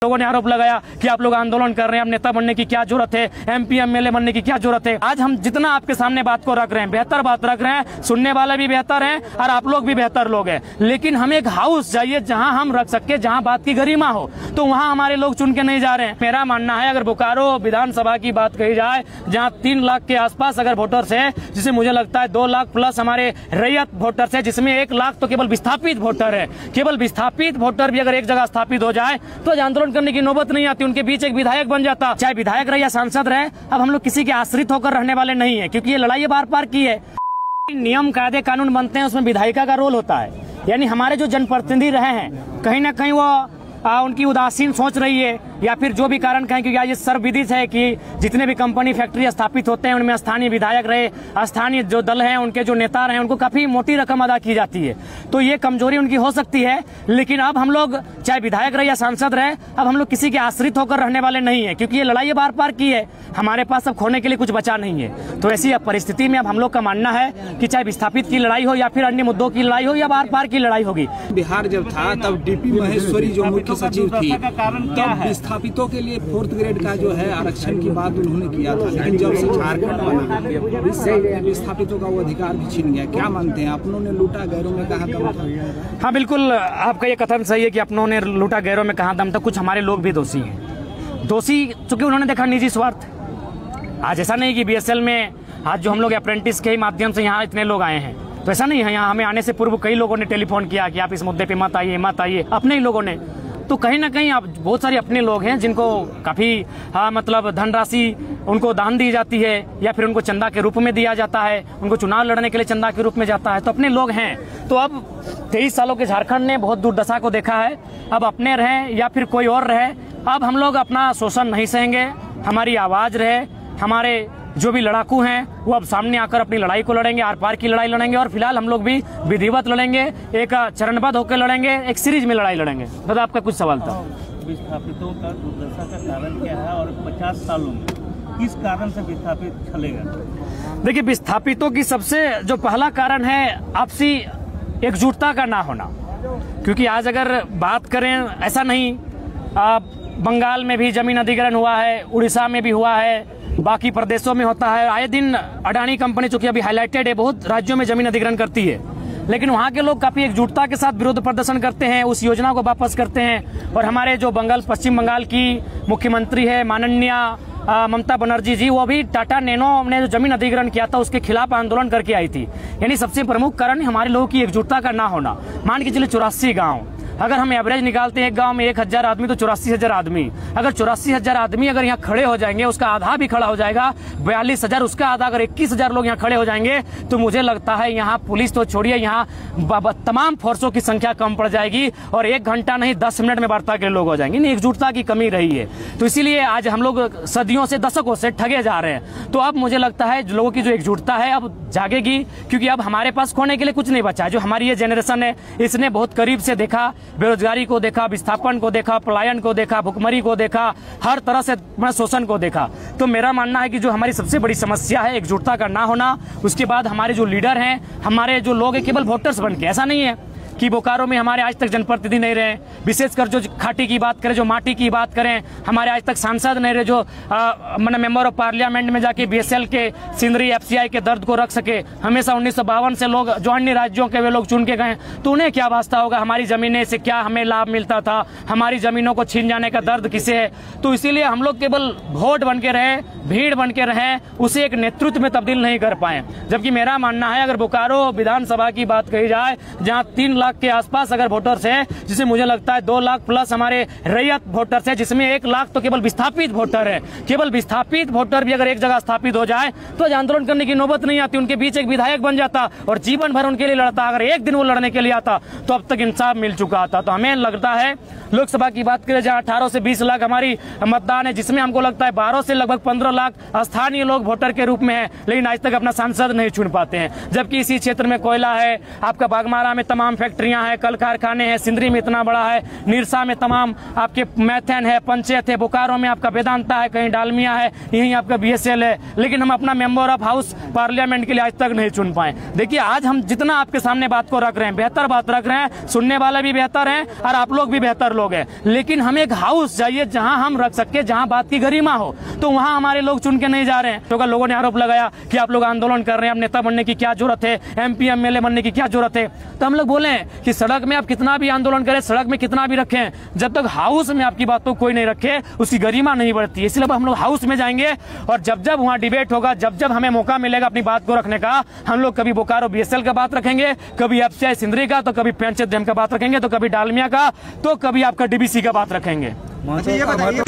लोगों ने आरोप लगाया कि आप लोग आंदोलन कर रहे हैं, अब नेता बनने की क्या जरूरत है, MP MLA बनने की क्या जरूरत है। आज हम जितना आपके सामने बात को रख रहे हैं, बेहतर बात रख रहे हैं, सुनने वाले भी बेहतर हैं और आप लोग भी बेहतर लोग हैं, लेकिन हमें एक हाउस चाहिए जहां हम रख सके, जहां बात की गरिमा हो। तो वहां हमारे लोग चुन के नहीं जा रहे हैं। मेरा मानना है अगर बोकारो विधानसभा की बात कही जाए, जहां 3 लाख के आसपास अगर वोटर्स है, जिसे मुझे लगता है 2 लाख प्लस हमारे रैयत वोटर्स है, जिसमें 1 लाख तो केवल विस्थापित वोटर है। केवल विस्थापित वोटर भी अगर एक जगह स्थापित हो जाए तो आंदोलन करने की नौबत नहीं आती, उनके बीच एक विधायक बन जाता। चाहे विधायक रहे या सांसद रहे, अब हम लोग किसी के आश्रित होकर रहने वाले नहीं है, क्योंकि ये लड़ाई बार बार की है। नियम कायदे कानून बनते हैं, उसमें विधायिका का रोल होता है। यानी हमारे जो जनप्रतिनिधि रहे हैं, कहीं ना कहीं वो उनकी उदासीन सोच रही है, या फिर जो भी कारण कहें, क्योंकि आज ये सर्वविदित है कि जितने भी कंपनी फैक्ट्री स्थापित होते हैं उनमें स्थानीय विधायक रहे, स्थानीय जो दल हैं, उनके जो नेता रहे, उनको काफी मोटी रकम अदा की जाती है। तो ये कमजोरी उनकी हो सकती है, लेकिन अब हम लोग चाहे विधायक रहे या सांसद रहे, अब हम लोग किसी के आश्रित होकर रहने वाले नहीं है, क्योंकि ये लड़ाई बार बार की है। हमारे पास अब खोने के लिए कुछ बचा नहीं है। तो ऐसी परिस्थिति में अब हम लोग का मानना है कि चाहे विस्थापित की लड़ाई हो या फिर अन्य मुद्दों की लड़ाई हो या बार बार की लड़ाई होगी। बिहार जब था तब DP महेश्वरी जो मुख्य सचिव थी, तब विस्थापितों के लिए 4th ग्रेड का जो है आरक्षण की बात उन्होंने किया था, लेकिन जब से झारखंड बना, विस्थापितों का वो अधिकार भी छीन गया। क्या मानते हैं, अपनों ने लूटा गैरों में कहा दम था? हाँ बिल्कुल, आपका ये कथन सही है कि अपनों ने लूटा गैरों में कहा दम था। कुछ हमारे लोग भी दोषी हैं, दोषी चूंकि उन्होंने देखा निजी स्वार्थ। आज ऐसा नहीं कि BSL में आज जो हम लोग अप्रेंटिस के ही माध्यम से यहाँ इतने लोग आए हैं, तो ऐसा नहीं है। यहाँ हमें आने से पूर्व कई लोगों ने टेलीफोन किया कि आप इस मुद्दे पे मत आइए, अपने ही लोगों ने। तो कहीं ना कहीं आप बहुत सारे अपने लोग हैं जिनको काफी मतलब धनराशि उनको दान दी जाती है, या फिर उनको चंदा के रूप में दिया जाता है, उनको चुनाव लड़ने के लिए चंदा के रूप में जाता है, तो अपने लोग हैं। तो अब 23 सालों के झारखंड ने बहुत दुर्दशा को देखा है। अब अपने रहें या फिर कोई और रहे, अब हम लोग अपना शोषण नहीं सहेंगे। हमारी आवाज रहे, हमारे जो भी लड़ाकू हैं वो अब सामने आकर अपनी लड़ाई को लड़ेंगे, आर पार की लड़ाई लड़ेंगे, और फिलहाल हम लोग भी विधिवत लड़ेंगे, एक चरणबद्ध होकर लड़ेंगे, एक सीरीज में लड़ाई लड़ेंगे। तो आपका कुछ सवाल था? विस्थापितों का दुर्दशा का कारण क्या है, और 50 सालों में किस कारण से विस्थापित चलेगा? देखिए, विस्थापितों की सबसे जो पहला कारण है आपसी एकजुटता का ना होना। क्योंकि आज अगर बात करें, ऐसा नहीं, बंगाल में भी जमीन अधिग्रहण हुआ है, उड़ीसा में भी हुआ है, बाकी प्रदेशों में होता है। आए दिन अडानी कंपनी, चूंकि अभी हाईलाइटेड है, बहुत राज्यों में जमीन अधिग्रहण करती है, लेकिन वहाँ के लोग काफी एकजुटता के साथ विरोध प्रदर्शन करते हैं, उस योजना को वापस करते हैं। और हमारे जो पश्चिम बंगाल की मुख्यमंत्री है माननीय ममता बनर्जी जी, वो भी टाटा नैनो ने जो जमीन अधिग्रहण किया था उसके खिलाफ आंदोलन करके आई थी। यानी सबसे प्रमुख कारण हमारे लोगों की एकजुटता का ना होना। मान के चलिए 84 गाँव, अगर हम एवरेज निकालते हैं एक गांव में 1000 आदमी, तो 84,000 आदमी। अगर 84,000 आदमी अगर यहाँ खड़े हो जाएंगे, उसका आधा भी खड़ा हो जाएगा, 42,000 उसका आधा, अगर 21,000 लोग यहाँ खड़े हो जाएंगे, तो मुझे लगता है यहाँ पुलिस तो छोड़िए, यहाँ तमाम फोर्सों की संख्या कम पड़ जाएगी, और 1 घंटा नहीं 10 मिनट में वार्ता के लोग हो जाएंगे। नहीं, एकजुटता की कमी रही है। तो इसीलिए आज हम लोग सदियों से, दशकों से ठगे जा रहे हैं। तो अब मुझे लगता है लोगों की जो एकजुटता है अब जागेगी, क्योंकि अब हमारे पास खोने के लिए कुछ नहीं बचा है। जो हमारी ये जनरेशन है, इसने बहुत करीब से देखा, बेरोजगारी को देखा, विस्थापन को देखा, पलायन को देखा, भुखमरी को देखा, हर तरह से शोषण को देखा। तो मेरा मानना है कि जो हमारी सबसे बड़ी समस्या है एकजुटता का ना होना। उसके बाद हमारे जो लीडर हैं, हमारे जो लोग हैं, केवल वोटर्स बन के, ऐसा नहीं है कि बोकारो में हमारे आज तक जनप्रतिनिधि नहीं रहे। विशेषकर जो खाटी की बात करें, जो माटी की बात करें, हमारे आज तक सांसद नहीं रहे जो मेंबर ऑफ पार्लियामेंट में जाके BSL के सिंदरी FCI के दर्द को रख सके। हमेशा 1952 से लोग जो अन्य राज्यों के वे लोग चुन के गए, तो उन्हें क्या वास्ता होगा, हमारी जमीनें से क्या हमें लाभ मिलता था, हमारी जमीनों को छीन जाने का दर्द किसे है। तो इसीलिए हम लोग केवल वोट बन के रहे, भीड़ बन के रहे, उसे एक नेतृत्व में तब्दील नहीं कर पाए। जबकि मेरा मानना है अगर बोकारो विधानसभा की बात कही जाए, जहाँ 3 लाख के आसपास अगर वोटर्स है, जिसे मुझे लगता है 2 लाख प्लस हमारे रैयत वोटर्स है, जिसमें 1 लाख तो केवल विस्थापित वोटर है। केवल विस्थापित वोटर भी अगर एक जगह स्थापित हो जाए तो आंदोलन करने की नौबत नहीं आती, उनके बीच एक विधायक बन जाता और जीवन भर उनके लिए लड़ता। अगर एक दिन वो लड़ने के लिए आता तो अब तक इंसाफ मिल चुका था। तो हमें लगता है लोकसभा की बात करें, जहां 18 से 20 लाख हमारी मतदान है, जिसमें हमको लगता है 12 से लगभग 15 लाख स्थानीय लोग वोटर के रूप में है, लेकिन आज तक अपना सांसद नहीं चुन पाते हैं। जबकि इसी क्षेत्र में कोयला है, आपका बागमारा में तमाम फैक्ट्री फैक्ट्रियां हैं, कल कारखाने हैं, सिंदरी में इतना बड़ा है, निरसा में तमाम आपके मैथन है, पंचायत है, बोकारो में आपका वेदांता है, कहीं डालमिया है, यहीं आपका BSL है, लेकिन हम अपना मेंबर ऑफ हाउस पार्लियामेंट के लिए आज तक नहीं चुन पाए। देखिए आज हम जितना आपके सामने बात को रख रहे हैं, बेहतर बात रख रहे हैं, सुनने वाले भी बेहतर हैं और आप लोग भी बेहतर लोग हैं, लेकिन हम एक हाउस चाहिए जहां हम रख सके, जहां बात की गरिमा हो, तो वहां हमारे लोग चुन के नहीं जा रहे हैं। तो लोगों ने आरोप लगाया कि आप लोग आंदोलन कर रहे हैं, अब नेता बनने की क्या जरूरत है, MP MLA बनने की क्या जरूरत है। तो हम लोग बोले कि सड़क में आप कितना भी आंदोलन करें, सड़क में कितना भी रखें, जब तक हाउस में आपकी बातों कोई नहीं रखे उसकी गरिमा नहीं बढ़ती। इसलिए हम लोग हाउस में जाएंगे और जब जब वहां डिबेट होगा, जब जब हमें मौका मिलेगा अपनी बात को रखने का, हम लोग कभी बोकारो BSL का बात रखेंगे, कभी FCI सिंदरी का, तो कभी पंचायत डैम का बात रखेंगे, तो कभी डालमिया का, तो कभी आपका DBC का बात रखेंगे। अच्छा ये बताइए